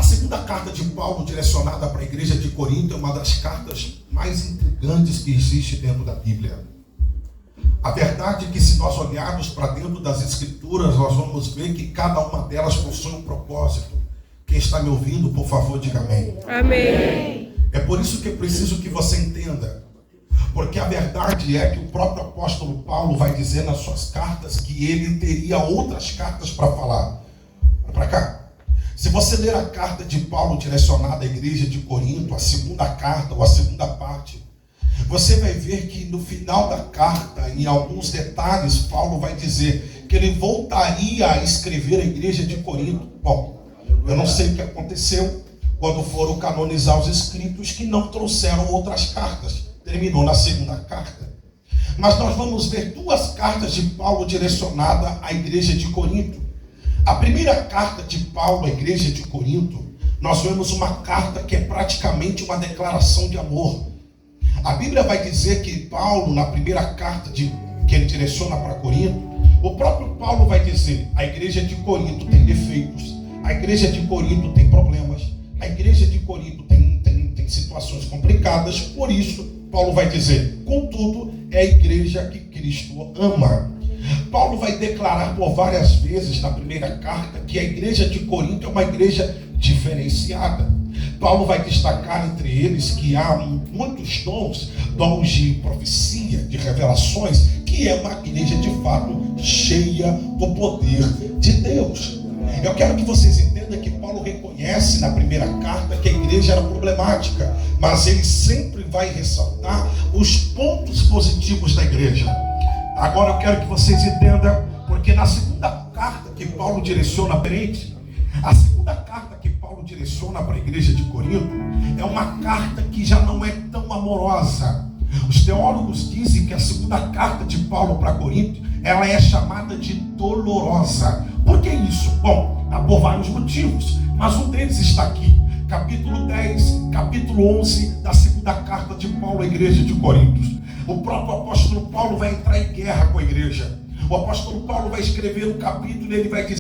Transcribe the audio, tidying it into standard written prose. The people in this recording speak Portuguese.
A segunda carta de Paulo, direcionada para a igreja de Corinto, é uma das cartas mais intrigantes que existe dentro da Bíblia. A verdade é que, se nós olharmos para dentro das Escrituras, nós vamos ver que cada uma delas possui um propósito. Quem está me ouvindo, por favor, diga amém. Amém. É por isso que eu preciso que você entenda. Porque a verdade é que o próprio apóstolo Paulo vai dizer nas suas cartas que ele teria outras cartas para falar. Para cá. Se você ler a carta de Paulo direcionada à igreja de Corinto, a segunda carta ou a segunda parte, você vai ver que no final da carta, em alguns detalhes, Paulo vai dizer que ele voltaria a escrever a igreja de Corinto. Bom, eu não sei o que aconteceu quando foram canonizar os escritos que não trouxeram outras cartas. Terminou na segunda carta. Mas nós vamos ver duas cartas de Paulo direcionadas à igreja de Corinto. A primeira carta de Paulo à igreja de Corinto, nós vemos uma carta que é praticamente uma declaração de amor. A Bíblia vai dizer que Paulo, na primeira carta que ele direciona para Corinto, o próprio Paulo vai dizer: a igreja de Corinto tem defeitos, a igreja de Corinto tem problemas, a igreja de Corinto tem situações complicadas. Por isso, Paulo vai dizer: contudo, é a igreja que Cristo ama. Paulo vai declarar por várias vezes na primeira carta que a igreja de Corinto é uma igreja diferenciada. Paulo vai destacar entre eles que há muitos dons de profecia, de revelações, que é uma igreja de fato cheia do poder de Deus. Eu quero que vocês entendam que Paulo reconhece na primeira carta que a igreja era problemática, mas ele sempre vai ressaltar os pontos positivos da igreja. Agora eu quero que vocês entendam, porque na segunda carta que Paulo direciona para ele, a segunda carta que Paulo direciona para a igreja de Corinto é uma carta que já não é tão amorosa. Os teólogos dizem que a segunda carta de Paulo para Corinto, ela é chamada de dolorosa. Por que isso? Bom, há por vários motivos, mas um deles está aqui. Capítulo 10, capítulo 11 da segunda carta de Paulo à igreja de Corinto. O próprio apóstolo Paulo vai entrar em guerra com a igreja. O apóstolo Paulo vai escrever um capítulo e ele vai dizer: